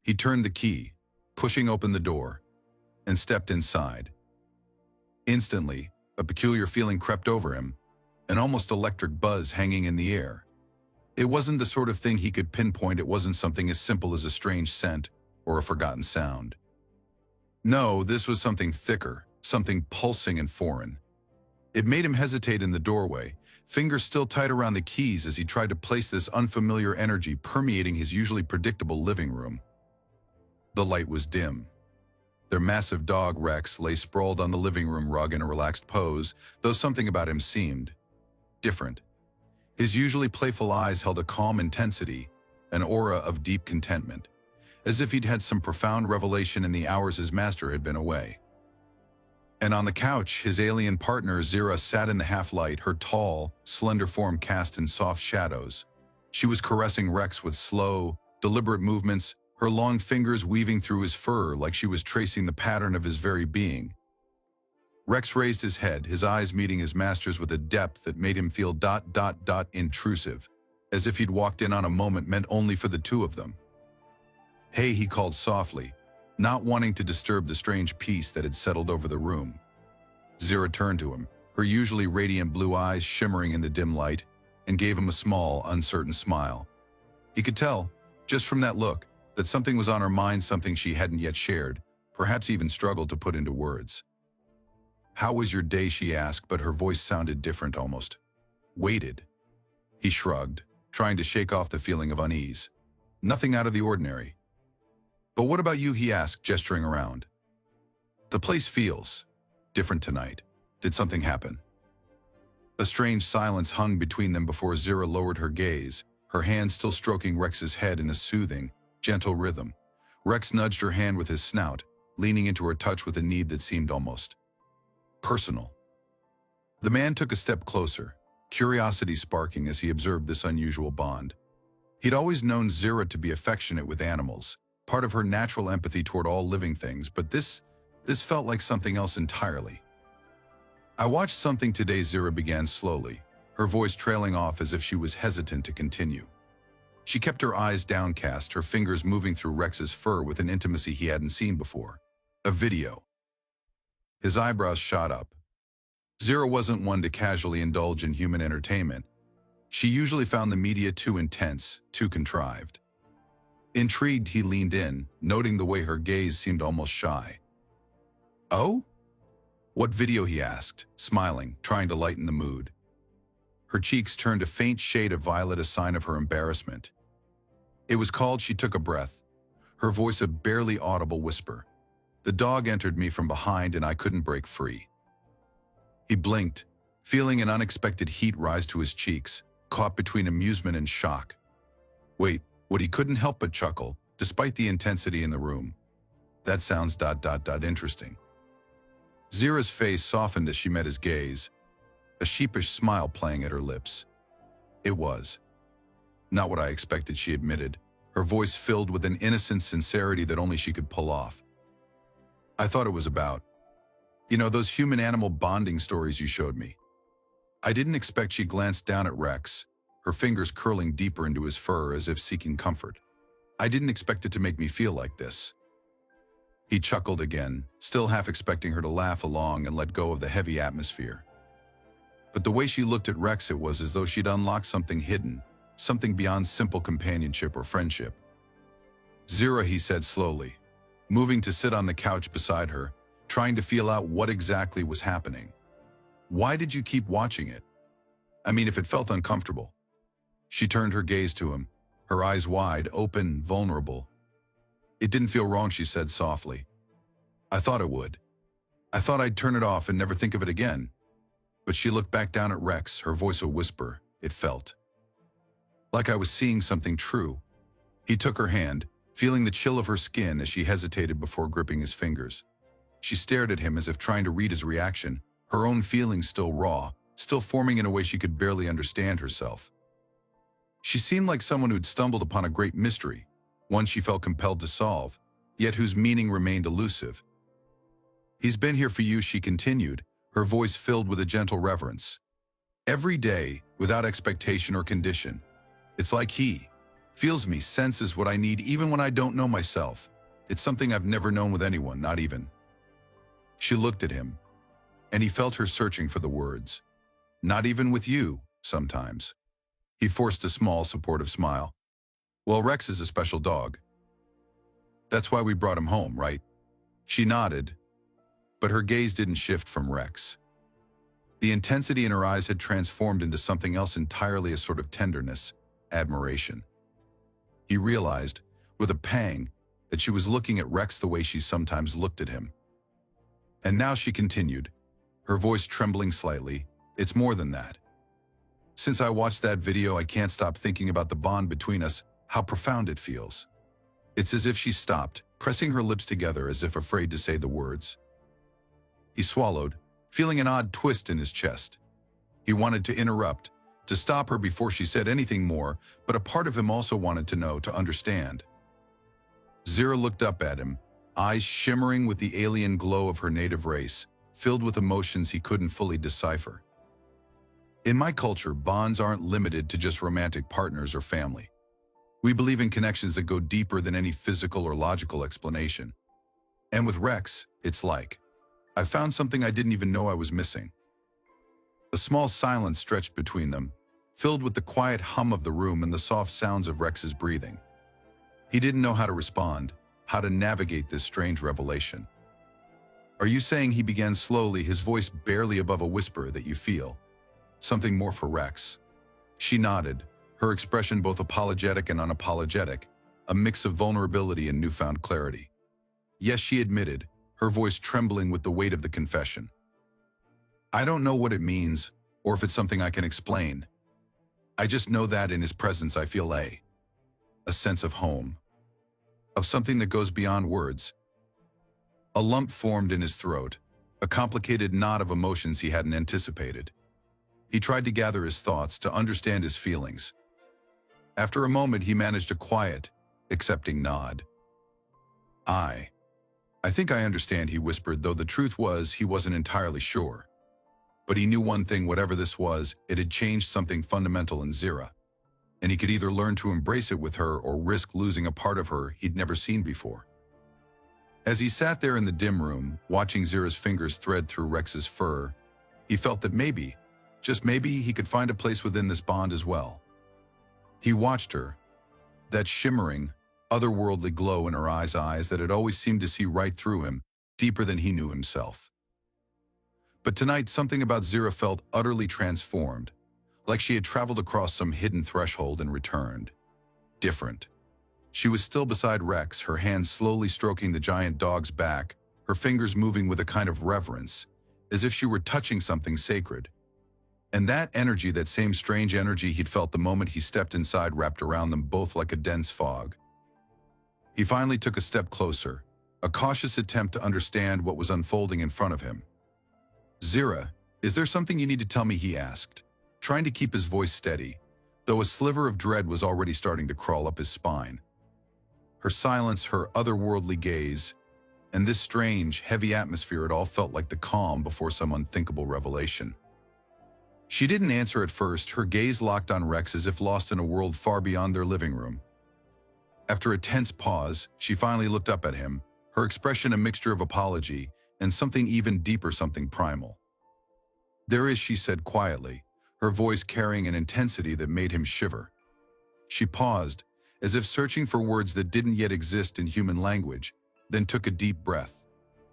He turned the key, pushing open the door, and stepped inside. Instantly, a peculiar feeling crept over him, an almost electric buzz hanging in the air. It wasn't the sort of thing he could pinpoint. It wasn't something as simple as a strange scent or a forgotten sound. No, this was something thicker, something pulsing and foreign. It made him hesitate in the doorway, fingers still tight around the keys as he tried to place this unfamiliar energy permeating his usually predictable living room. The light was dim. Their massive dog, Rex, lay sprawled on the living room rug in a relaxed pose, though something about him seemed different. His usually playful eyes held a calm intensity, an aura of deep contentment, as if he'd had some profound revelation in the hours his master had been away. And on the couch, his alien partner, Zera, sat in the half-light, her tall, slender form cast in soft shadows. She was caressing Rex with slow, deliberate movements, her long fingers weaving through his fur like she was tracing the pattern of his very being. Rex raised his head, his eyes meeting his master's with a depth that made him feel intrusive, as if he'd walked in on a moment meant only for the two of them. "Hey," he called softly, not wanting to disturb the strange peace that had settled over the room. Zera turned to him, her usually radiant blue eyes shimmering in the dim light, and gave him a small, uncertain smile. He could tell, just from that look, that something was on her mind, something she hadn't yet shared, perhaps even struggled to put into words. "How was your day?" she asked, but her voice sounded different, almost weighted. He shrugged, trying to shake off the feeling of unease. "Nothing out of the ordinary." "But what about you?" he asked, gesturing around. "The place feels different tonight. Did something happen?" A strange silence hung between them before Zera lowered her gaze, her hand still stroking Rex's head in a soothing, gentle rhythm. Rex nudged her hand with his snout, leaning into her touch with a need that seemed almost personal. The man took a step closer, curiosity sparking as he observed this unusual bond. He'd always known Zera to be affectionate with animals, part of her natural empathy toward all living things, but this felt like something else entirely. "I watched something today," Zera began slowly, her voice trailing off as if she was hesitant to continue. She kept her eyes downcast, her fingers moving through Rex's fur with an intimacy he hadn't seen before. "A video." His eyebrows shot up. Zera wasn't one to casually indulge in human entertainment. She usually found the media too intense, too contrived. Intrigued, he leaned in, noting the way her gaze seemed almost shy. "Oh? What video?" he asked, smiling, trying to lighten the mood. Her cheeks turned a faint shade of violet, a sign of her embarrassment. "It was called—" She took a breath, her voice a barely audible whisper. "The dog entered me from behind and I couldn't break free." He blinked, feeling an unexpected heat rise to his cheeks, caught between amusement and shock. Wait, what? He couldn't help but chuckle, despite the intensity in the room. "That sounds interesting." Zera's face softened as she met his gaze, a sheepish smile playing at her lips. "It was not what I expected," she admitted, her voice filled with an innocent sincerity that only she could pull off. "I thought it was about, those human-animal bonding stories you showed me." "I didn't expect—" She glanced down at Rex, her fingers curling deeper into his fur as if seeking comfort. "I didn't expect it to make me feel like this." He chuckled again, still half expecting her to laugh along and let go of the heavy atmosphere. But the way she looked at Rex, it was as though she'd unlocked something hidden, something beyond simple companionship or friendship. "Zera," he said slowly, moving to sit on the couch beside her, trying to feel out what exactly was happening. "Why did you keep watching it? I mean, if it felt uncomfortable." She turned her gaze to him, her eyes wide, open, vulnerable. "It didn't feel wrong," she said softly. "I thought it would. I thought I'd turn it off and never think of it again." But she looked back down at Rex, her voice a whisper. It felt like I was seeing something true. He took her hand, feeling the chill of her skin as she hesitated before gripping his fingers. She stared at him as if trying to read his reaction, her own feelings still raw, still forming in a way she could barely understand herself. She seemed like someone who'd stumbled upon a great mystery, one she felt compelled to solve, yet whose meaning remained elusive. "He's been here for you," she continued, her voice filled with a gentle reverence. "Every day, without expectation or condition. It's like he feels me, senses what I need even when I don't know myself. It's something I've never known with anyone, not even. She looked at him, and he felt her searching for the words. Not even with you, sometimes. He forced a small, supportive smile. Well, Rex is a special dog. That's why we brought him home, right? She nodded, but her gaze didn't shift from Rex. The intensity in her eyes had transformed into something else entirely, a sort of tenderness, admiration. He realized, with a pang, that she was looking at Rex the way she sometimes looked at him. And now she continued, her voice trembling slightly, it's more than that. Since I watched that video, I can't stop thinking about the bond between us, how profound it feels. It's as if she stopped, pressing her lips together as if afraid to say the words. He swallowed, feeling an odd twist in his chest. He wanted to interrupt, to stop her before she said anything more, but a part of him also wanted to know, to understand. Zera looked up at him, eyes shimmering with the alien glow of her native race, filled with emotions he couldn't fully decipher. In my culture, bonds aren't limited to just romantic partners or family. We believe in connections that go deeper than any physical or logical explanation. And with Rex, it's like, I found something I didn't even know I was missing. A small silence stretched between them, filled with the quiet hum of the room and the soft sounds of Rex's breathing. He didn't know how to respond, how to navigate this strange revelation. Are you saying, he began slowly, his voice barely above a whisper, that you feel something more for Rex? She nodded, her expression both apologetic and unapologetic, a mix of vulnerability and newfound clarity. Yes, she admitted, her voice trembling with the weight of the confession. I don't know what it means, or if it's something I can explain. I just know that in his presence I feel a sense of home, of something that goes beyond words. A lump formed in his throat, a complicated knot of emotions he hadn't anticipated. He tried to gather his thoughts, to understand his feelings. After a moment, he managed a quiet, accepting nod. I think I understand, he whispered, though the truth was he wasn't entirely sure. But he knew one thing, whatever this was, it had changed something fundamental in Zera. And he could either learn to embrace it with her or risk losing a part of her he'd never seen before. As he sat there in the dim room, watching Zera's fingers thread through Rex's fur, he felt that maybe, just maybe, he could find a place within this bond as well. He watched her, that shimmering, otherworldly glow in her eyes that had always seemed to see right through him, deeper than he knew himself. But tonight, something about Zera felt utterly transformed, like she had traveled across some hidden threshold and returned. Different. She was still beside Rex, her hands slowly stroking the giant dog's back, her fingers moving with a kind of reverence, as if she were touching something sacred. And that energy, that same strange energy he'd felt the moment he stepped inside, wrapped around them both like a dense fog. He finally took a step closer, a cautious attempt to understand what was unfolding in front of him. Zera, is there something you need to tell me, he asked, trying to keep his voice steady, though a sliver of dread was already starting to crawl up his spine. Her silence, her otherworldly gaze, and this strange, heavy atmosphere, it all felt like the calm before some unthinkable revelation. She didn't answer at first, her gaze locked on Rex as if lost in a world far beyond their living room. After a tense pause, she finally looked up at him, her expression a mixture of apology and something even deeper, something primal. There is, she said quietly, her voice carrying an intensity that made him shiver. She paused, as if searching for words that didn't yet exist in human language, then took a deep breath.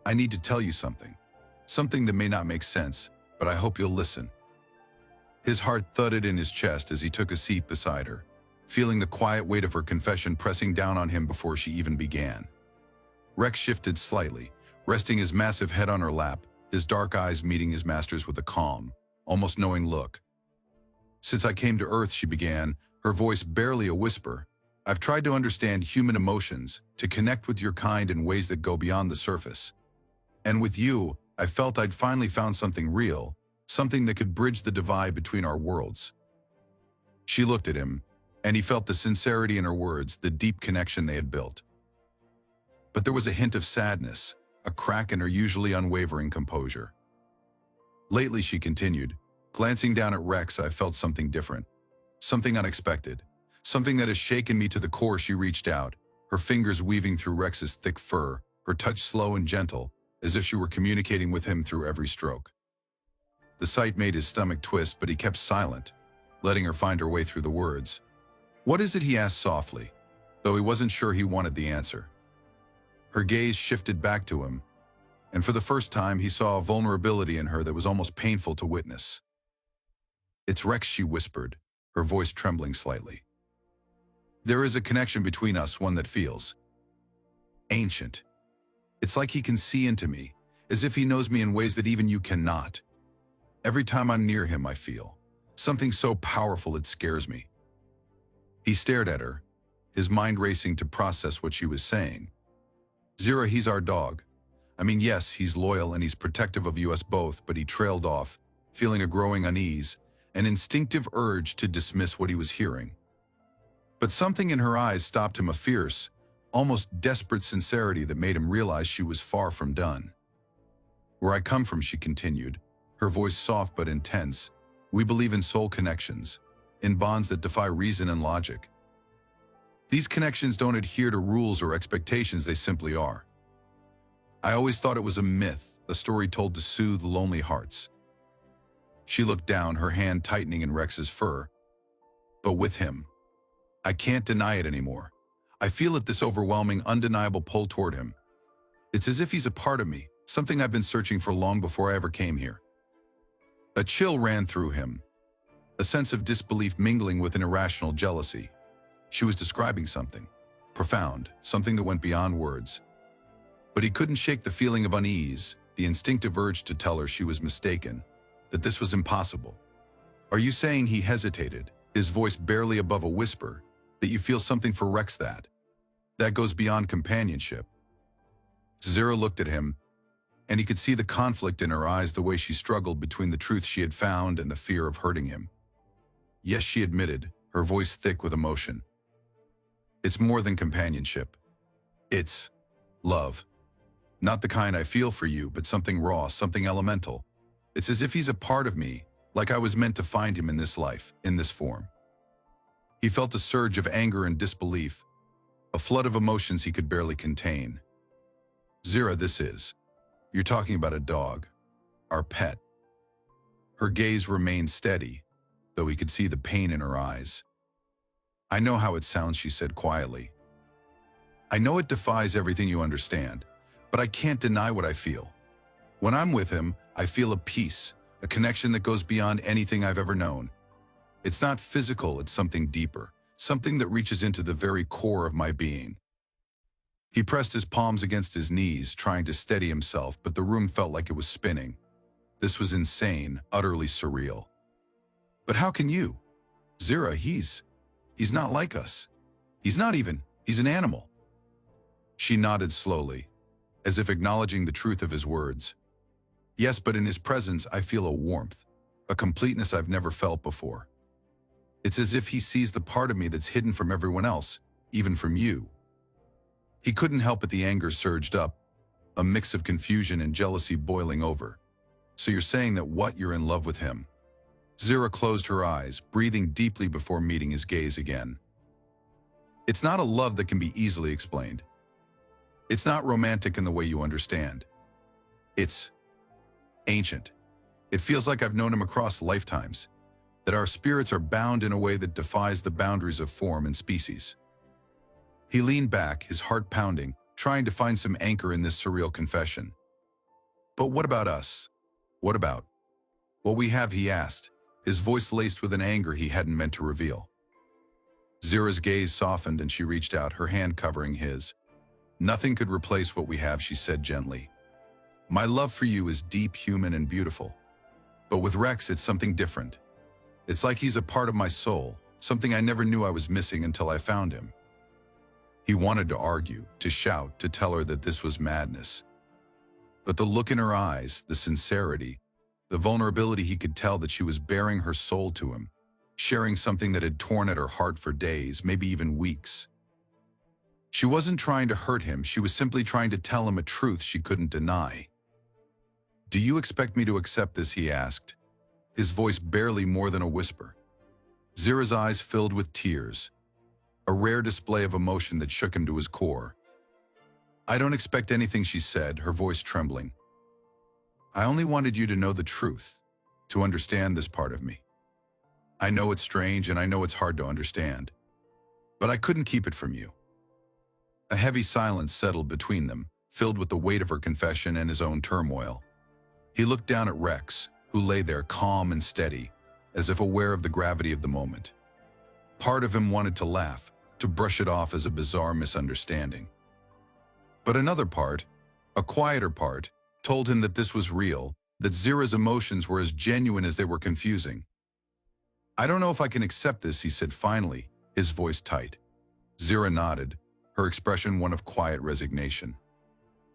I need to tell you something. Something that may not make sense, but I hope you'll listen. His heart thudded in his chest as he took a seat beside her, feeling the quiet weight of her confession pressing down on him before she even began. Rex shifted slightly, resting his massive head on her lap, his dark eyes meeting his master's with a calm, almost knowing look. Since I came to Earth, she began, her voice barely a whisper, I've tried to understand human emotions, to connect with your kind in ways that go beyond the surface. And with you, I felt I'd finally found something real, something that could bridge the divide between our worlds. She looked at him, and he felt the sincerity in her words, the deep connection they had built. But there was a hint of sadness, a crack in her usually unwavering composure. Lately, she continued, glancing down at Rex, I felt something different, something unexpected, Something that has shaken me to the core. She reached out, her fingers weaving through Rex's thick fur, her touch slow and gentle, as if she were communicating with him through every stroke. The sight made his stomach twist, but he kept silent, letting her find her way through the words. "What is it?" he asked softly, though he wasn't sure he wanted the answer. Her gaze shifted back to him, and for the first time he saw a vulnerability in her that was almost painful to witness. "It's Rex," she whispered, her voice trembling slightly. "There is a connection between us, one that feels ancient. It's like he can see into me, as if he knows me in ways that even you cannot. Every time I'm near him, I feel something so powerful it scares me." He stared at her, his mind racing to process what she was saying. "Zera, he's our dog. I mean, yes, he's loyal and he's protective of us both," but he trailed off, feeling a growing unease, an instinctive urge to dismiss what he was hearing. But something in her eyes stopped him, a fierce, almost desperate sincerity that made him realize she was far from done. "Where I come from," she continued, her voice soft but intense, "we believe in soul connections, in bonds that defy reason and logic. These connections don't adhere to rules or expectations, they simply are. I always thought it was a myth, a story told to soothe lonely hearts." She looked down, her hand tightening in Rex's fur. "But with him, I can't deny it anymore. I feel it, this overwhelming, undeniable pull toward him. It's as if he's a part of me, something I've been searching for long before I ever came here." A chill ran through him, a sense of disbelief mingling with an irrational jealousy. She was describing something profound, something that went beyond words. But he couldn't shake the feeling of unease, the instinctive urge to tell her she was mistaken, that this was impossible. "Are you saying," he hesitated, his voice barely above a whisper, "that you feel something for Rex that goes beyond companionship?" Zera looked at him, and he could see the conflict in her eyes, the way she struggled between the truth she had found and the fear of hurting him. "Yes," she admitted, her voice thick with emotion. "It's more than companionship. It's love. Not the kind I feel for you, but something raw, something elemental. It's as if he's a part of me, like I was meant to find him in this life, in this form." He felt a surge of anger and disbelief, a flood of emotions he could barely contain. "Zera, you're talking about a dog, our pet." Her gaze remained steady, though he could see the pain in her eyes. "I know how it sounds," she said quietly. "I know it defies everything you understand, but I can't deny what I feel. When I'm with him, I feel a peace, a connection that goes beyond anything I've ever known. It's not physical, it's something deeper, something that reaches into the very core of my being." He pressed his palms against his knees, trying to steady himself, but the room felt like it was spinning. This was insane, utterly surreal. "But how can you? Zera, he's not like us. He's an animal." She nodded slowly, as if acknowledging the truth of his words. "Yes, but in his presence I feel a warmth, a completeness I've never felt before. It's as if he sees the part of me that's hidden from everyone else, even from you." He couldn't help it, the anger surged up, a mix of confusion and jealousy boiling over. "So you're saying that you're in love with him?" Zera closed her eyes, breathing deeply before meeting his gaze again. "It's not a love that can be easily explained. It's not romantic in the way you understand. It's ancient. It feels like I've known him across lifetimes, that our spirits are bound in a way that defies the boundaries of form and species." He leaned back, his heart pounding, trying to find some anchor in this surreal confession. "But what about us? What about what we have?" he asked, his voice laced with an anger he hadn't meant to reveal. Zera's gaze softened and she reached out, her hand covering his. "Nothing could replace what we have," she said gently. "My love for you is deep, human, and beautiful. But with Rex, it's something different. It's like he's a part of my soul, something I never knew I was missing until I found him." He wanted to argue, to shout, to tell her that this was madness. But the look in her eyes, the sincerity, the vulnerability, he could tell that she was baring her soul to him, sharing something that had torn at her heart for days, maybe even weeks. She wasn't trying to hurt him, she was simply trying to tell him a truth she couldn't deny. "Do you expect me to accept this?" he asked, his voice barely more than a whisper. Zera's eyes filled with tears, a rare display of emotion that shook him to his core. "I don't expect anything," she said, her voice trembling. "I only wanted you to know the truth, to understand this part of me. I know it's strange and I know it's hard to understand, but I couldn't keep it from you." A heavy silence settled between them, filled with the weight of her confession and his own turmoil. He looked down at Rex, who lay there calm and steady, as if aware of the gravity of the moment. Part of him wanted to laugh, to brush it off as a bizarre misunderstanding. But another part, a quieter part, told him that this was real, that Zera's emotions were as genuine as they were confusing. "I don't know if I can accept this," he said finally, his voice tight. Zera nodded, her expression one of quiet resignation.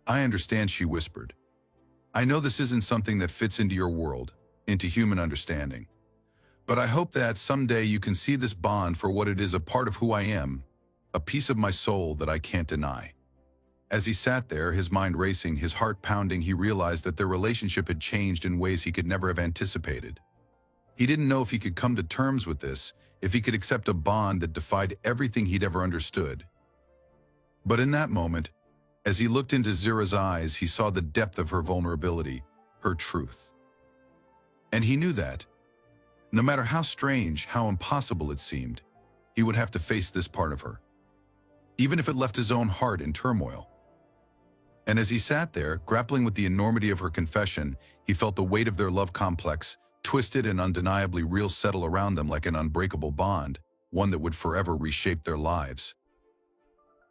"I understand," she whispered. "I know this isn't something that fits into your world, into human understanding. But I hope that someday you can see this bond for what it is, a part of who I am, a piece of my soul that I can't deny." As he sat there, his mind racing, his heart pounding, he realized that their relationship had changed in ways he could never have anticipated. He didn't know if he could come to terms with this, if he could accept a bond that defied everything he'd ever understood. But in that moment, as he looked into Zera's eyes, he saw the depth of her vulnerability, her truth. And he knew that, no matter how strange, how impossible it seemed, he would have to face this part of her, even if it left his own heart in turmoil. And as he sat there, grappling with the enormity of her confession, he felt the weight of their love complex, twisted and undeniably real, settle around them like an unbreakable bond, one that would forever reshape their lives.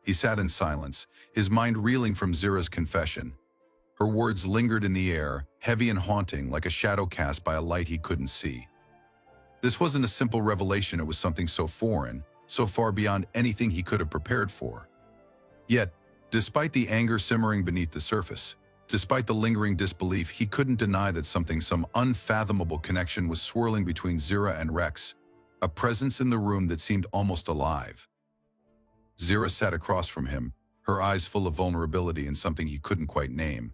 He sat in silence, his mind reeling from Zera's confession. Her words lingered in the air, heavy and haunting, like a shadow cast by a light he couldn't see. This wasn't a simple revelation, it was something so foreign, so far beyond anything he could have prepared for. Yet, despite the anger simmering beneath the surface, despite the lingering disbelief, he couldn't deny that some unfathomable connection was swirling between Zera and Rex, a presence in the room that seemed almost alive. Zera sat across from him, her eyes full of vulnerability and something he couldn't quite name.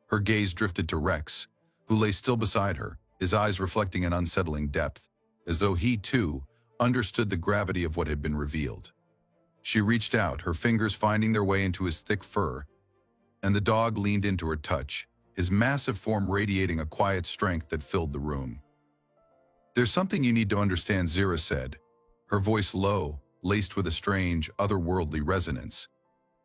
Her gaze drifted to Rex, who lay still beside her, his eyes reflecting an unsettling depth, as though he, too, understood the gravity of what had been revealed. She reached out, her fingers finding their way into his thick fur, and the dog leaned into her touch, his massive form radiating a quiet strength that filled the room. "There's something you need to understand," Zera said, her voice low, laced with a strange, otherworldly resonance.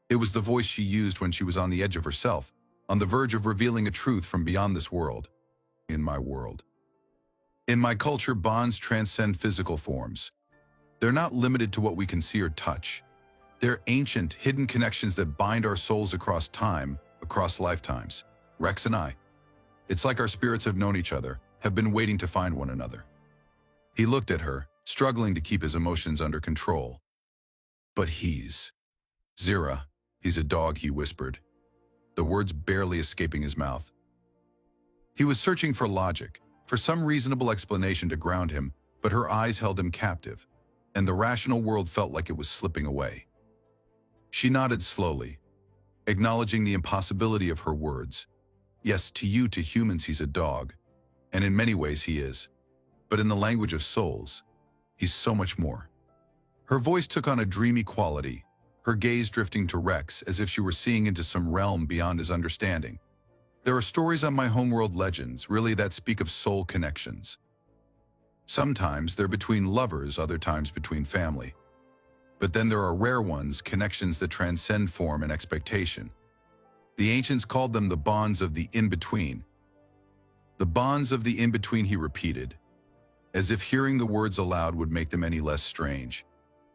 It was the voice she used when she was on the edge of herself, on the verge of revealing a truth from beyond this world. "In my world. In my culture, bonds transcend physical forms. They're not limited to what we can see or touch. They're ancient, hidden connections that bind our souls across time, across lifetimes. Rex and I. It's like our spirits have known each other, have been waiting to find one another." He looked at her, struggling to keep his emotions under control. "But Zera, he's a dog," he whispered, the words barely escaping his mouth. He was searching for logic, for some reasonable explanation to ground him, but her eyes held him captive, and the rational world felt like it was slipping away. She nodded slowly, acknowledging the impossibility of her words. "Yes, to you, to humans, he's a dog, and in many ways he is. But in the language of souls, he's so much more." Her voice took on a dreamy quality, her gaze drifting to Rex as if she were seeing into some realm beyond his understanding. "There are stories on my homeworld, legends, really, that speak of soul connections. Sometimes they're between lovers, other times between family. But then there are rare ones, connections that transcend form and expectation. The ancients called them the bonds of the in-between." "The bonds of the in-between," he repeated, as if hearing the words aloud would make them any less strange.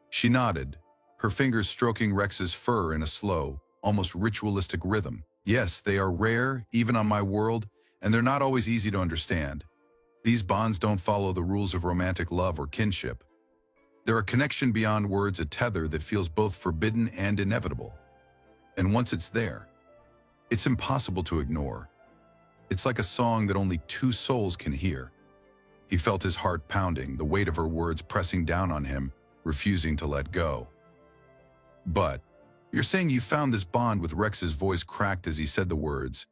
She nodded, her fingers stroking Rex's fur in a slow, almost ritualistic rhythm. "Yes, they are rare, even on my world, and they're not always easy to understand. These bonds don't follow the rules of romantic love or kinship. They're a connection beyond words, a tether that feels both forbidden and inevitable. And once it's there, it's impossible to ignore. It's like a song that only two souls can hear." He felt his heart pounding, the weight of her words pressing down on him, refusing to let go. "But you're saying you found this bond with Rex's?" Voice cracked as he said the words,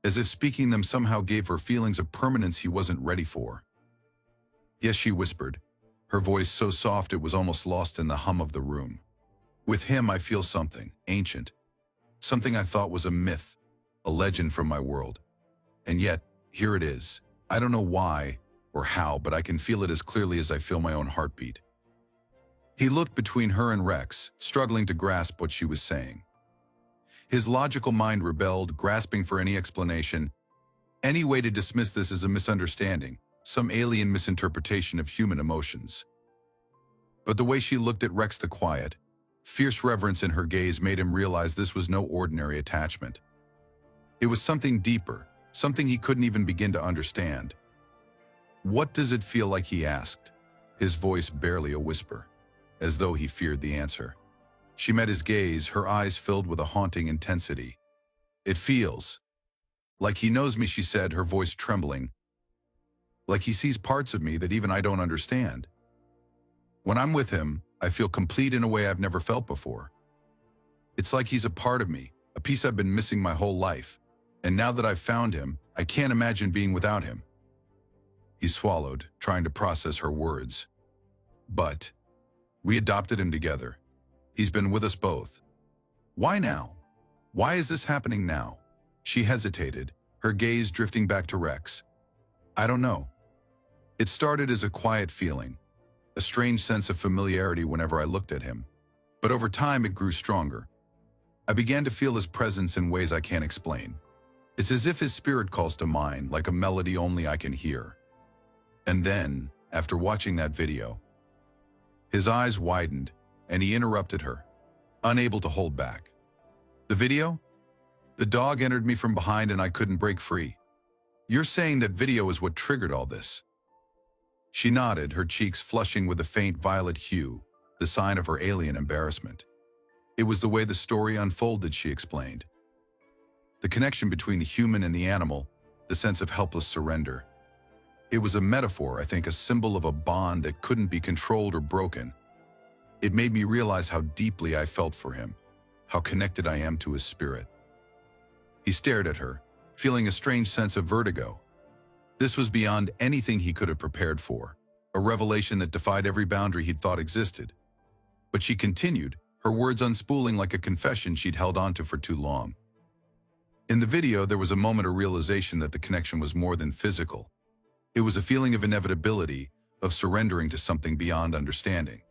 as if speaking them somehow gave her feelings of permanence he wasn't ready for. "Yes," she whispered, her voice so soft it was almost lost in the hum of the room. With him, I feel something ancient, something I thought was a myth, a legend from my world. And yet, here it is. I don't know why or how, but I can feel it as clearly as I feel my own heartbeat. He looked between her and Rex, struggling to grasp what she was saying. His logical mind rebelled, grasping for any explanation, any way to dismiss this as a misunderstanding, some alien misinterpretation of human emotions. But the way she looked at Rex, the quiet, fierce reverence in her gaze made him realize this was no ordinary attachment. It was something deeper, something he couldn't even begin to understand. "What does it feel like?" he asked, his voice barely a whisper, as though he feared the answer. She met his gaze, her eyes filled with a haunting intensity. "It feels like he knows me," she said, her voice trembling. "Like he sees parts of me that even I don't understand. When I'm with him, I feel complete in a way I've never felt before. It's like he's a part of me, a piece I've been missing my whole life. And now that I've found him, I can't imagine being without him." He swallowed, trying to process her words. "But we adopted him together. He's been with us both. Why now? Why is this happening now?" She hesitated, her gaze drifting back to Rex. "I don't know. It started as a quiet feeling, a strange sense of familiarity whenever I looked at him. But over time it grew stronger. I began to feel his presence in ways I can't explain. It's as if his spirit calls to mine, like a melody only I can hear. And then, after watching that video..." His eyes widened, and he interrupted her, unable to hold back. "The video? The dog entered me from behind and I couldn't break free. You're saying that video is what triggered all this?" She nodded, her cheeks flushing with a faint violet hue, the sign of her alien embarrassment. "It was the way the story unfolded," she explained. "The connection between the human and the animal, the sense of helpless surrender. It was a metaphor, I think, a symbol of a bond that couldn't be controlled or broken. It made me realize how deeply I felt for him, how connected I am to his spirit." He stared at her, feeling a strange sense of vertigo. This was beyond anything he could have prepared for, a revelation that defied every boundary he'd thought existed. But she continued, her words unspooling like a confession she'd held onto for too long. "In the video, there was a moment of realization that the connection was more than physical. It was a feeling of inevitability, of surrendering to something beyond understanding.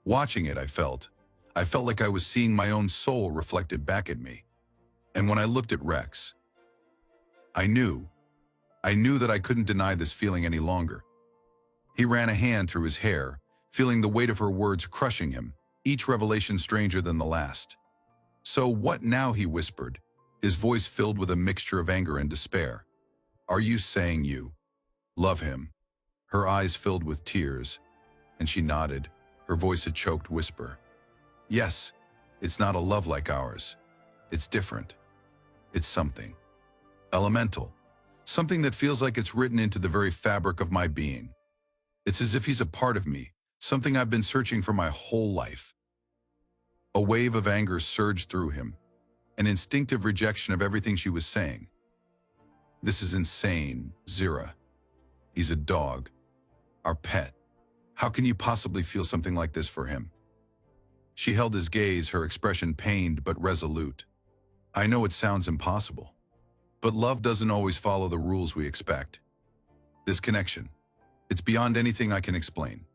Watching it, I felt like I was seeing my own soul reflected back at me. And when I looked at Rex, I knew that I couldn't deny this feeling any longer." He ran a hand through his hair, feeling the weight of her words crushing him, each revelation stranger than the last. "So what now?" he whispered, his voice filled with a mixture of anger and despair. "Are you saying you love him?" Her eyes filled with tears, and she nodded, her voice a choked whisper. "Yes, it's not a love like ours. It's different. It's something elemental, something that feels like it's written into the very fabric of my being. It's as if he's a part of me, something I've been searching for my whole life." A wave of anger surged through him, an instinctive rejection of everything she was saying. "This is insane, Zera. He's a dog, our pet. How can you possibly feel something like this for him?" She held his gaze, her expression pained but resolute. "I know it sounds impossible, but love doesn't always follow the rules we expect. This connection, it's beyond anything I can explain.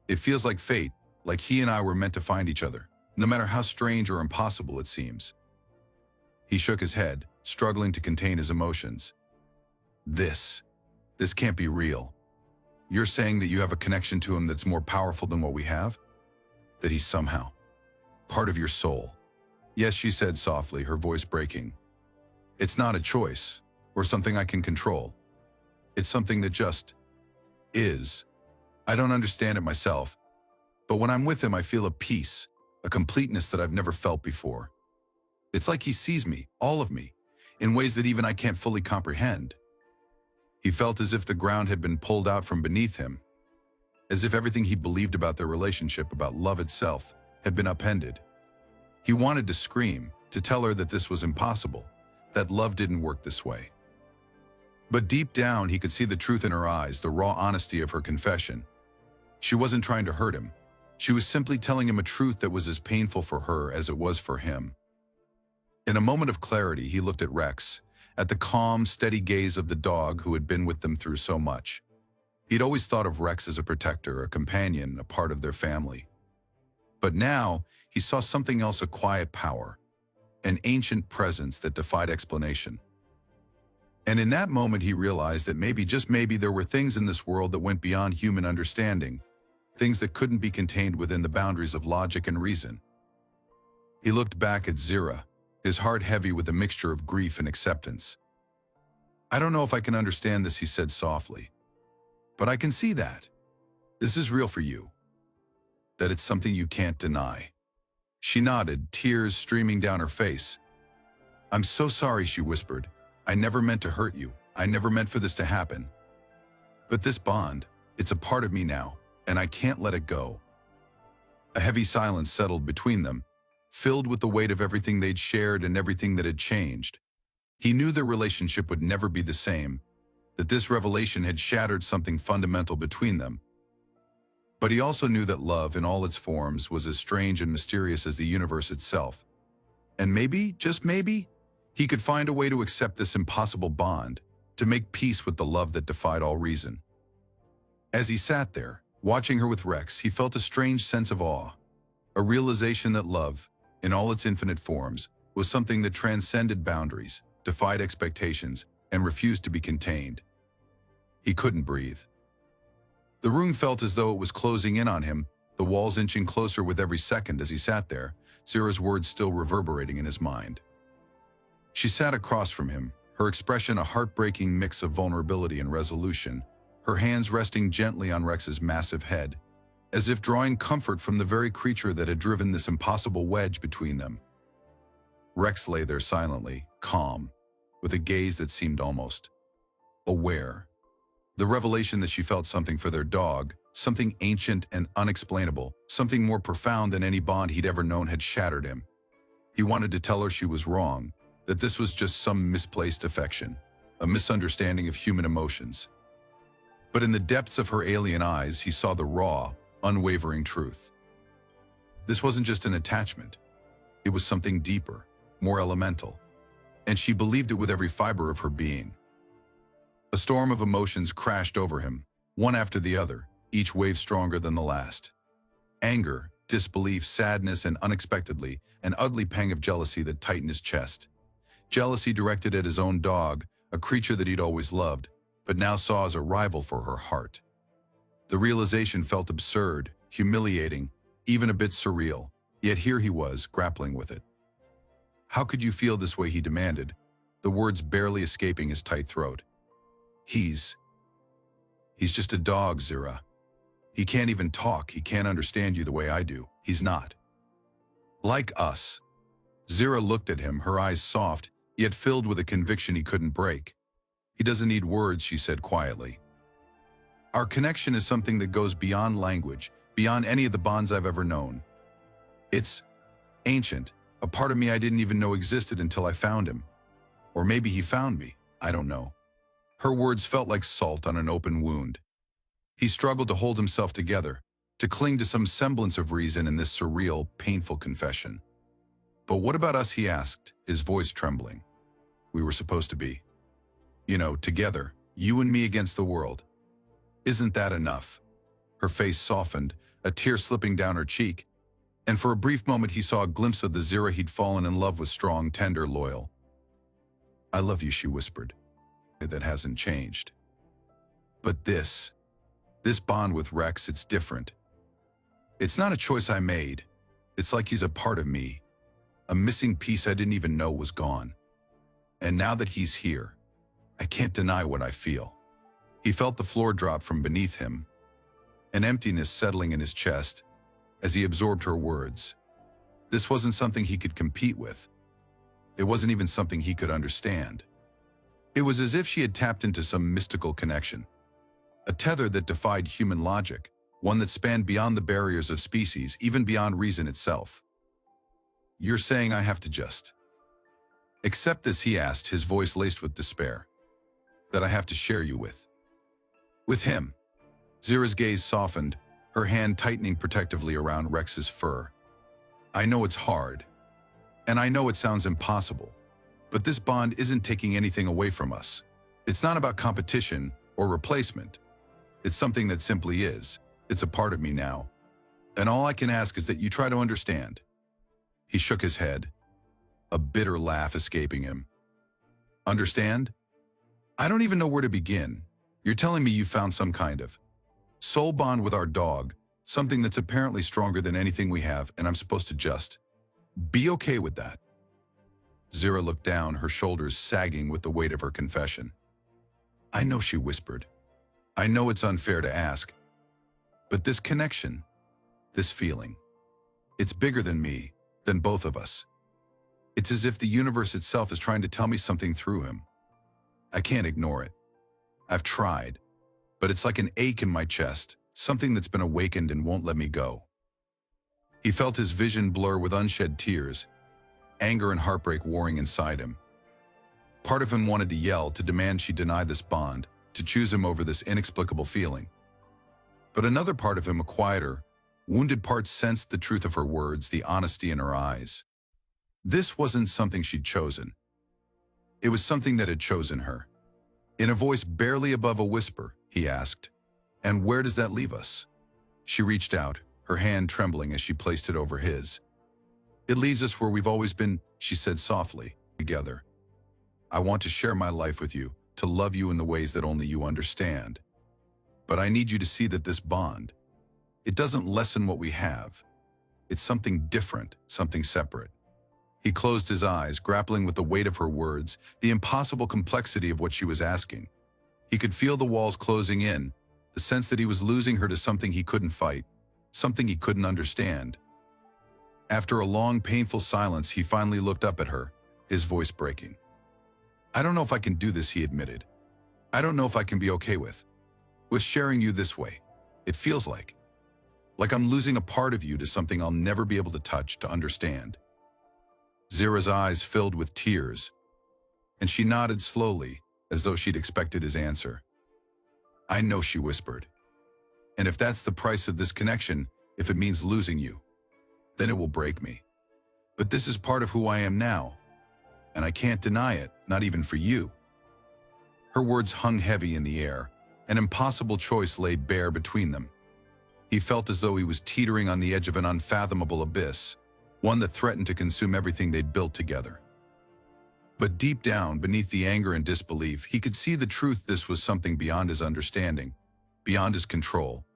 It feels like fate, like he and I were meant to find each other, no matter how strange or impossible it seems." He shook his head, struggling to contain his emotions. This can't be real. You're saying that you have a connection to him that's more powerful than what we have? That he's somehow part of your soul?" "Yes," she said softly, her voice breaking. "It's not a choice, or something I can control. It's something that just is. I don't understand it myself, but when I'm with him I feel a peace, a completeness that I've never felt before. It's like he sees me, all of me, in ways that even I can't fully comprehend." He felt as if the ground had been pulled out from beneath him, as if everything he believed about their relationship, about love itself, had been upended. He wanted to scream, to tell her that this was impossible, that love didn't work this way. But deep down, he could see the truth in her eyes, the raw honesty of her confession. She wasn't trying to hurt him. She was simply telling him a truth that was as painful for her as it was for him. In a moment of clarity, he looked at Rex, at the calm, steady gaze of the dog who had been with them through so much. He'd always thought of Rex as a protector, a companion, a part of their family. But now, he saw something else, a quiet power, an ancient presence that defied explanation. And in that moment, he realized that maybe, just maybe, there were things in this world that went beyond human understanding, things that couldn't be contained within the boundaries of logic and reason. He looked back at Zera, his heart heavy with a mixture of grief and acceptance. "I don't know if I can understand this," he said softly. "But I can see that. This is real for you. That it's something you can't deny." She nodded, tears streaming down her face. "I'm so sorry," she whispered. "I never meant to hurt you. I never meant for this to happen. But this bond, it's a part of me now, and I can't let it go." A heavy silence settled between them, filled with the weight of everything they'd shared and everything that had changed. He knew their relationship would never be the same, that this revelation had shattered something fundamental between them. But he also knew that love in all its forms was as strange and mysterious as the universe itself. And maybe, just maybe, he could find a way to accept this impossible bond, to make peace with the love that defied all reason. As he sat there, watching her with Rex, he felt a strange sense of awe, a realization that love, in all its infinite forms, was something that transcended boundaries, defied expectations, and refused to be contained. He couldn't breathe. The room felt as though it was closing in on him, the walls inching closer with every second as he sat there, Zera's words still reverberating in his mind. She sat across from him, her expression a heartbreaking mix of vulnerability and resolution, her hands resting gently on Rex's massive head, as if drawing comfort from the very creature that had driven this impossible wedge between them. Rex lay there silently, calm, with a gaze that seemed almost aware. The revelation that she felt something for their dog, something ancient and unexplainable, something more profound than any bond he'd ever known, had shattered him. He wanted to tell her she was wrong, that this was just some misplaced affection, a misunderstanding of human emotions. But in the depths of her alien eyes, he saw the raw, unwavering truth. This wasn't just an attachment. It was something deeper, more elemental, and she believed it with every fiber of her being. A storm of emotions crashed over him, one after the other, each wave stronger than the last. Anger, disbelief, sadness, and unexpectedly, an ugly pang of jealousy that tightened his chest. Jealousy directed at his own dog, a creature that he'd always loved, but now saw as a rival for her heart. The realization felt absurd, humiliating, even a bit surreal, yet here he was, grappling with it. "How could you feel this way?" he demanded, the words barely escaping his tight throat. He's just a dog, Zera. He can't even talk, he can't understand you the way I do. He's not like us." Zera looked at him, her eyes soft, yet filled with a conviction he couldn't break. "He doesn't need words," she said quietly. "Our connection is something that goes beyond language, beyond any of the bonds I've ever known. It's ancient, a part of me I didn't even know existed until I found him. Or maybe he found me, I don't know." Her words felt like salt on an open wound. He struggled to hold himself together, to cling to some semblance of reason in this surreal, painful confession. "But what about us?" he asked, his voice trembling. "We were supposed to be, together, you and me against the world. Isn't that enough?" Her face softened, a tear slipping down her cheek, and for a brief moment he saw a glimpse of the Zera he'd fallen in love with, strong, tender, loyal. "I love you," she whispered. "That hasn't changed. But this bond with Rex, it's different. It's not a choice I made. It's like he's a part of me, a missing piece I didn't even know was gone. And now that he's here, I can't deny what I feel." He felt the floor drop from beneath him, an emptiness settling in his chest as he absorbed her words. This wasn't something he could compete with. It wasn't even something he could understand. It was as if she had tapped into some mystical connection, a tether that defied human logic, one that spanned beyond the barriers of species, even beyond reason itself. "You're saying I have to just accept this?" he asked, his voice laced with despair. "That I have to share you with him?" Zera's gaze softened, her hand tightening protectively around Rex's fur. I know it's hard, and I know it sounds impossible, but this bond isn't taking anything away from us. It's not about competition or replacement. It's something that simply is. It's a part of me now. And all I can ask is that you try to understand. He shook his head, a bitter laugh escaping him. Understand? I don't even know where to begin. You're telling me you found some kind of soul bond with our dog, something that's apparently stronger than anything we have, and I'm supposed to just be okay with that. Zera looked down, her shoulders sagging with the weight of her confession. I know, she whispered. I know it's unfair to ask, but this connection, this feeling, it's bigger than me, than both of us. It's as if the universe itself is trying to tell me something through him. I can't ignore it. I've tried, but it's like an ache in my chest, something that's been awakened and won't let me go. He felt his vision blur with unshed tears, anger and heartbreak warring inside him. Part of him wanted to yell, to demand she deny this bond, to choose him over this inexplicable feeling. But another part of him, a quieter, wounded part, sensed the truth of her words, the honesty in her eyes. This wasn't something she'd chosen. It was something that had chosen her. In a voice barely above a whisper, he asked, "And where does that leave us?" She reached out, her hand trembling as she placed it over his. "It leaves us where we've always been," she said softly, "together. I want to share my life with you, to love you in the ways that only you understand. But I need you to see that this bond, it doesn't lessen what we have. It's something different, something separate." He closed his eyes, grappling with the weight of her words, the impossible complexity of what she was asking. He could feel the walls closing in, the sense that he was losing her to something he couldn't fight, something he couldn't understand. After a long, painful silence, he finally looked up at her, his voice breaking. "I don't know if I can do this," he admitted. "I don't know if I can be okay with sharing you this way. It feels like I'm losing a part of you to something I'll never be able to touch, to understand." Zera's eyes filled with tears, and she nodded slowly, as though she'd expected his answer. "I know," she whispered. "And if that's the price of this connection, if it means losing you, then it will break me. But this is part of who I am now, and I can't deny it, not even for you." Her words hung heavy in the air, an impossible choice laid bare between them. He felt as though he was teetering on the edge of an unfathomable abyss, one that threatened to consume everything they'd built together. But deep down, beneath the anger and disbelief, he could see the truth. This was something beyond his understanding, beyond his control.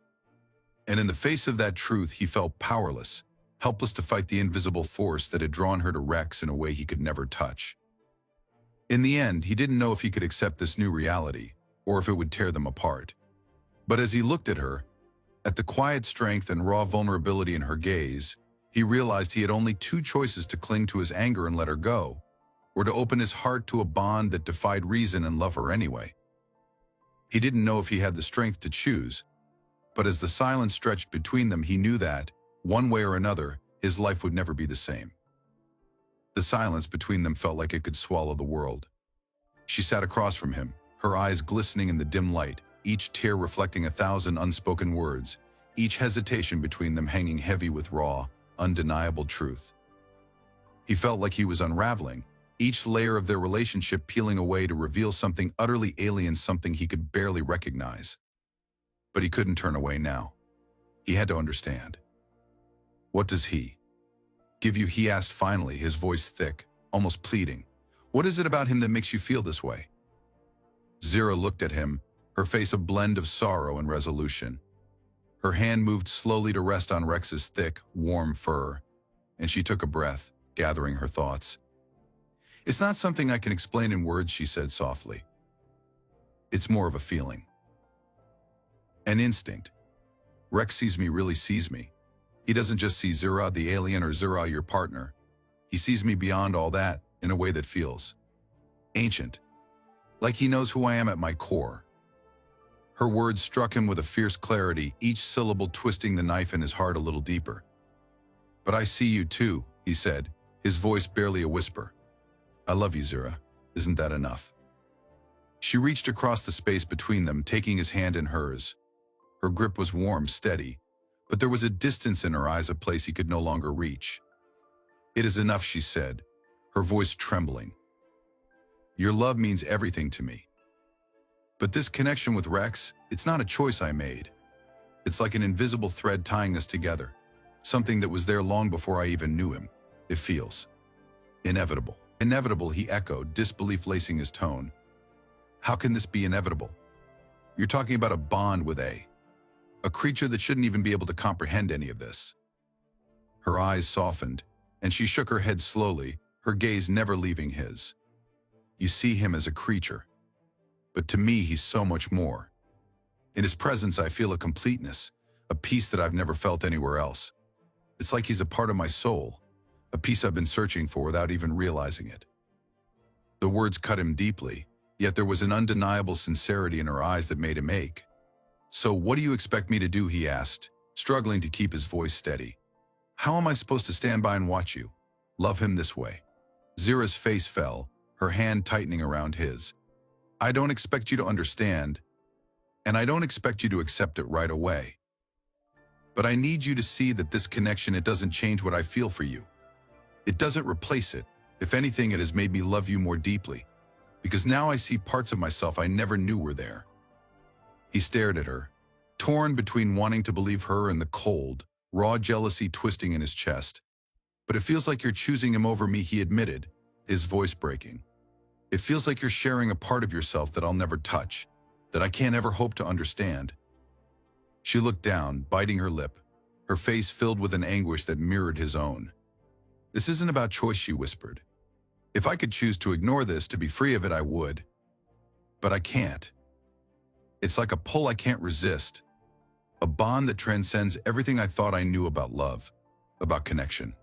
And in the face of that truth, he felt powerless, helpless to fight the invisible force that had drawn her to Rex in a way he could never touch. In the end, he didn't know if he could accept this new reality, or if it would tear them apart. But as he looked at her, at the quiet strength and raw vulnerability in her gaze, he realized he had only two choices: to cling to his anger and let her go, or to open his heart to a bond that defied reason and love her anyway. He didn't know if he had the strength to choose, but as the silence stretched between them, he knew that, one way or another, his life would never be the same. The silence between them felt like it could swallow the world. She sat across from him, her eyes glistening in the dim light, each tear reflecting 1,000 unspoken words, each hesitation between them hanging heavy with raw, undeniable truth. He felt like he was unraveling, each layer of their relationship peeling away to reveal something utterly alien, something he could barely recognize. But he couldn't turn away now. He had to understand. "What does he give you?" he asked finally, his voice thick, almost pleading. "What is it about him that makes you feel this way?" Zera looked at him, her face a blend of sorrow and resolution. Her hand moved slowly to rest on Rex's thick, warm fur, and she took a breath, gathering her thoughts. "It's not something I can explain in words," she said softly. "It's more of a feeling. An instinct. Rex sees me, really sees me. He doesn't just see Zera, the alien, or Zera, your partner. He sees me beyond all that, in a way that feels ancient. Like he knows who I am at my core." Her words struck him with a fierce clarity, each syllable twisting the knife in his heart a little deeper. "But I see you too," he said, his voice barely a whisper. "I love you, Zera. Isn't that enough?" She reached across the space between them, taking his hand in hers. Her grip was warm, steady, But there was a distance in her eyes, a place he could no longer reach. "It is enough," she said, her voice trembling. "Your love means everything to me. But this connection with Rex, it's not a choice I made. It's like an invisible thread tying us together, something that was there long before I even knew him. It feels inevitable." "Inevitable," he echoed, disbelief lacing his tone. "How can this be inevitable? You're talking about a bond with a creature that shouldn't even be able to comprehend any of this." Her eyes softened, and she shook her head slowly, her gaze never leaving his. "You see him as a creature. But to me, he's so much more. In his presence, I feel a completeness, a peace that I've never felt anywhere else. It's like he's a part of my soul, a piece I've been searching for without even realizing it." The words cut him deeply, yet there was an undeniable sincerity in her eyes that made him ache. "So what do you expect me to do?" he asked, struggling to keep his voice steady. "How am I supposed to stand by and watch you love him this way?" Zera's face fell, her hand tightening around his. "I don't expect you to understand, and I don't expect you to accept it right away. But I need you to see that this connection, it doesn't change what I feel for you. It doesn't replace it. If anything, it has made me love you more deeply, because now I see parts of myself I never knew were there." He stared at her, torn between wanting to believe her and the cold, raw jealousy twisting in his chest. "But it feels like you're choosing him over me," he admitted, his voice breaking. "It feels like you're sharing a part of yourself that I'll never touch, that I can't ever hope to understand." She looked down, biting her lip, her face filled with an anguish that mirrored his own. "This isn't about choice," she whispered. "If I could choose to ignore this, to be free of it, I would. But I can't. It's like a pull I can't resist, a bond that transcends everything I thought I knew about love, about connection."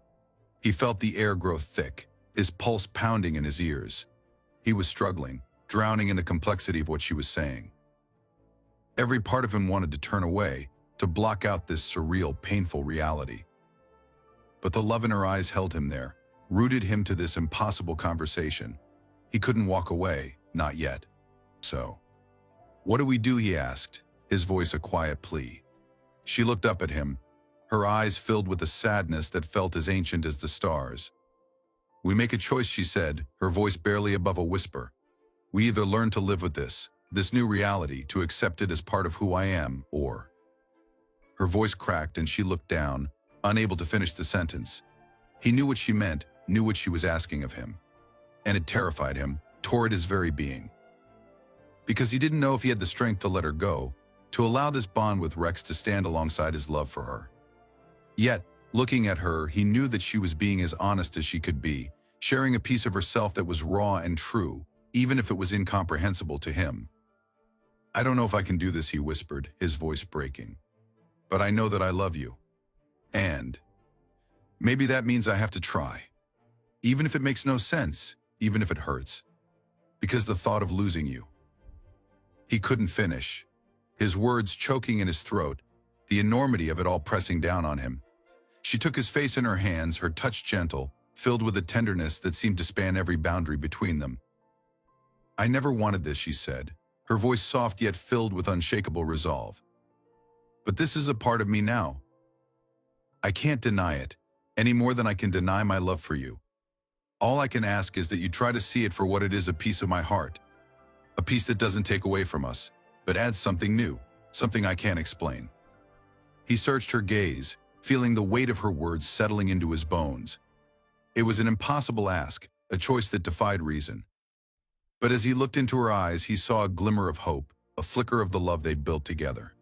He felt the air grow thick, his pulse pounding in his ears. He was struggling, drowning in the complexity of what she was saying. Every part of him wanted to turn away, to block out this surreal, painful reality. But the love in her eyes held him there, rooted him to this impossible conversation. He couldn't walk away, not yet. "So, what do we do?" he asked, his voice a quiet plea. She looked up at him, her eyes filled with a sadness that felt as ancient as the stars. "We make a choice," she said, her voice barely above a whisper. "We either learn to live with this new reality, to accept it as part of who I am, or—" Her voice cracked and she looked down, unable to finish the sentence. He knew what she meant, knew what she was asking of him. And it terrified him, tore at his very being. Because he didn't know if he had the strength to let her go, to allow this bond with Rex to stand alongside his love for her. Yet, looking at her, he knew that she was being as honest as she could be, sharing a piece of herself that was raw and true, even if it was incomprehensible to him. "I don't know if I can do this," he whispered, his voice breaking. "But I know that I love you. And maybe that means I have to try. Even if it makes no sense, even if it hurts. Because the thought of losing you—" He couldn't finish, his words choking in his throat, the enormity of it all pressing down on him. She took his face in her hands, her touch gentle, filled with a tenderness that seemed to span every boundary between them. "I never wanted this," she said, her voice soft yet filled with unshakable resolve. "But this is a part of me now. I can't deny it, any more than I can deny my love for you. All I can ask is that you try to see it for what it is, a piece of my heart. A piece that doesn't take away from us, but adds something new, something I can't explain." He searched her gaze, feeling the weight of her words settling into his bones. It was an impossible ask, a choice that defied reason. But as he looked into her eyes, he saw a glimmer of hope, a flicker of the love they'd built together.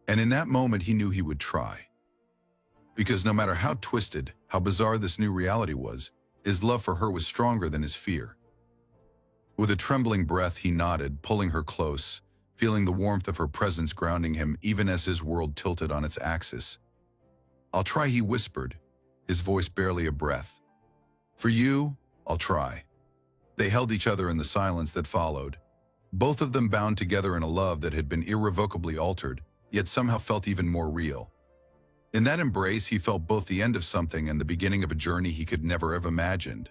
And in that moment, he knew he would try. Because no matter how twisted, how bizarre this new reality was, his love for her was stronger than his fear. With a trembling breath, he nodded, pulling her close, feeling the warmth of her presence grounding him even as his world tilted on its axis. "I'll try," he whispered, his voice barely a breath. "For you, I'll try." They held each other in the silence that followed, both of them bound together in a love that had been irrevocably altered, yet somehow felt even more real. In that embrace, he felt both the end of something and the beginning of a journey he could never have imagined.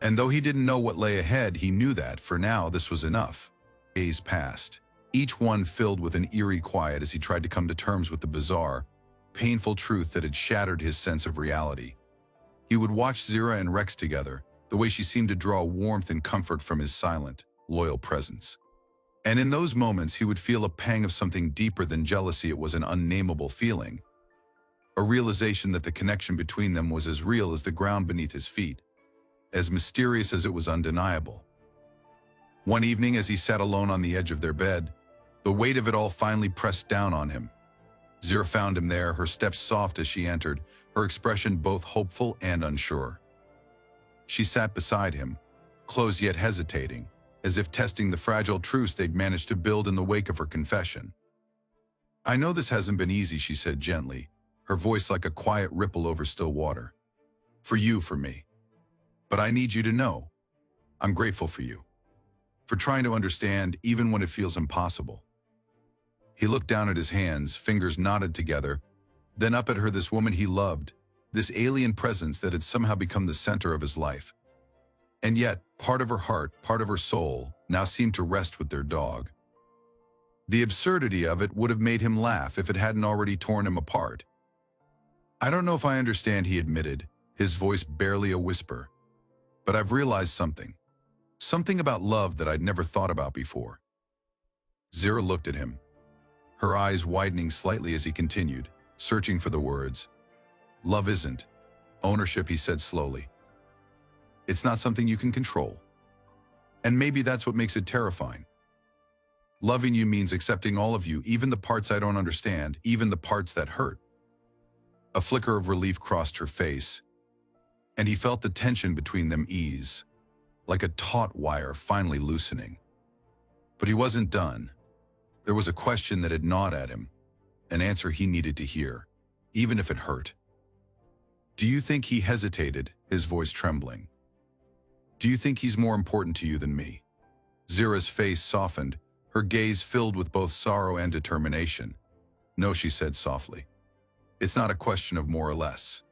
And though he didn't know what lay ahead, he knew that, for now, this was enough. Days passed. each one filled with an eerie quiet as he tried to come to terms with the bizarre, painful truth that had shattered his sense of reality. He would watch Zera and Rex together, the way she seemed to draw warmth and comfort from his silent, loyal presence. And in those moments, he would feel a pang of something deeper than jealousy. It was an unnameable feeling, a realization that the connection between them was as real as the ground beneath his feet, as mysterious as it was undeniable. One evening, as he sat alone on the edge of their bed, the weight of it all finally pressed down on him. Zera found him there, her steps soft as she entered, her expression both hopeful and unsure. She sat beside him, close yet hesitating, as if testing the fragile truce they'd managed to build in the wake of her confession. "I know this hasn't been easy," she said gently, her voice like a quiet ripple over still water. "For you, for me. But I need you to know, I'm grateful for you. For trying to understand even when it feels impossible." He looked down at his hands, fingers knotted together, then up at her, this woman he loved, this alien presence that had somehow become the center of his life. And yet, part of her heart, part of her soul, now seemed to rest with their dog. The absurdity of it would have made him laugh if it hadn't already torn him apart. "I don't know if I understand," he admitted, his voice barely a whisper. "But I've realized something. Something about love that I'd never thought about before." Zera looked at him, her eyes widening slightly as he continued, searching for the words. "Love isn't ownership," he said slowly. "It's not something you can control. And maybe that's what makes it terrifying. Loving you means accepting all of you, even the parts I don't understand, even the parts that hurt." A flicker of relief crossed her face, and he felt the tension between them ease, like a taut wire finally loosening. But he wasn't done. There was a question that had gnawed at him, an answer he needed to hear, even if it hurt. "Do you think," he hesitated, his voice trembling, "do you think he's more important to you than me?" Zera's face softened, her gaze filled with both sorrow and determination. "No," she said softly. "It's not a question of more or less.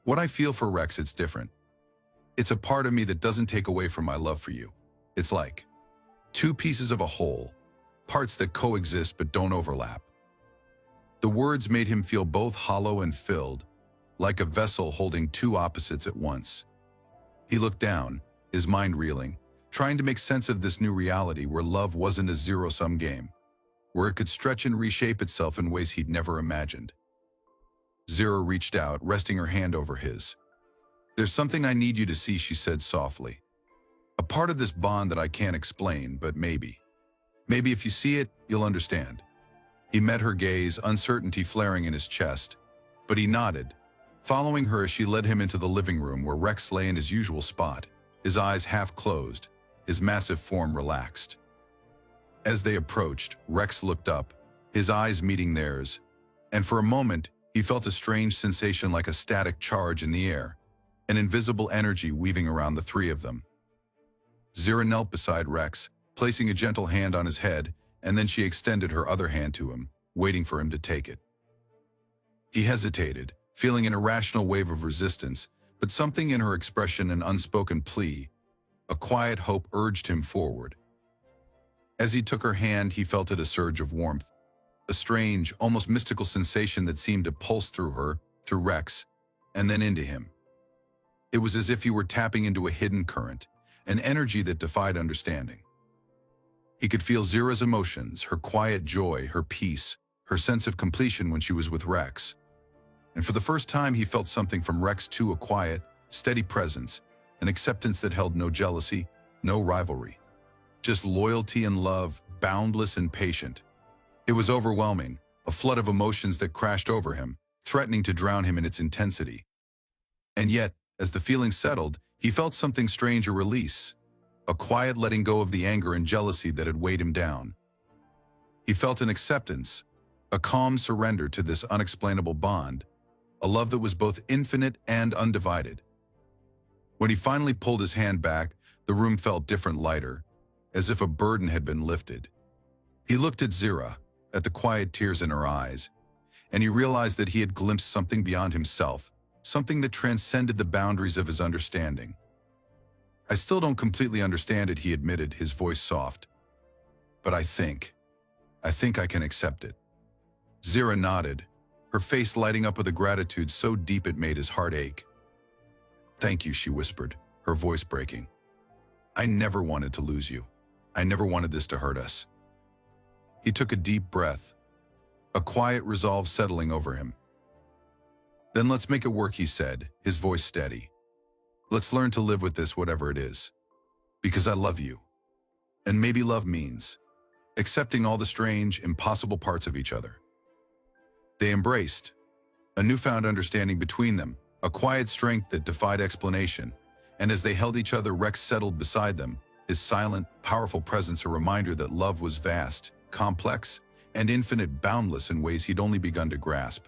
What I feel for Rex, it's different. It's a part of me that doesn't take away from my love for you. It's like two pieces of a whole, parts that coexist but don't overlap." The words made him feel both hollow and filled, like a vessel holding two opposites at once. He looked down, his mind reeling, trying to make sense of this new reality where love wasn't a zero-sum game, where it could stretch and reshape itself in ways he'd never imagined. Zera reached out, resting her hand over his. "There's something I need you to see," she said softly. "A part of this bond that I can't explain, but maybe if you see it, you'll understand." He met her gaze, uncertainty flaring in his chest, but he nodded, following her as she led him into the living room where Rex lay in his usual spot, his eyes half closed, his massive form relaxed. As they approached, Rex looked up, his eyes meeting theirs, and for a moment, he felt a strange sensation like a static charge in the air, an invisible energy weaving around the three of them. Zera knelt beside Rex, placing a gentle hand on his head, and then she extended her other hand to him, waiting for him to take it. He hesitated, feeling an irrational wave of resistance, but something in her expression, an unspoken plea, a quiet hope urged him forward. As he took her hand, he felt it a surge of warmth, a strange, almost mystical sensation that seemed to pulse through her, through Rex, and then into him. It was as if he were tapping into a hidden current, an energy that defied understanding. He could feel Zera's emotions, her quiet joy, her peace, her sense of completion when she was with Rex. And for the first time, he felt something from Rex too, a quiet, steady presence, an acceptance that held no jealousy, no rivalry. Just loyalty and love, boundless and patient. It was overwhelming, a flood of emotions that crashed over him, threatening to drown him in its intensity. And yet, as the feeling settled, he felt something strange, a release, a quiet letting go of the anger and jealousy that had weighed him down. He felt an acceptance, a calm surrender to this unexplainable bond, a love that was both infinite and undivided. When he finally pulled his hand back, the room felt different, lighter, as if a burden had been lifted. He looked at Zera, at the quiet tears in her eyes, and he realized that he had glimpsed something beyond himself, something that transcended the boundaries of his understanding. "I still don't completely understand it," he admitted, his voice soft. "But I think I think I can accept it. Zera nodded, her face lighting up with a gratitude so deep it made his heart ache. Thank you, she whispered, her voice breaking. I never wanted to lose you. I never wanted this to hurt us. He took a deep breath, a quiet resolve settling over him. Then let's make it work, he said, his voice steady. Let's learn to live with this, whatever it is. Because I love you. And maybe love means accepting all the strange, impossible parts of each other. They embraced, a newfound understanding between them, a quiet strength that defied explanation, and as they held each other, Rex settled beside them, his silent, powerful presence a reminder that love was vast, complex, and infinite, boundless in ways he'd only begun to grasp.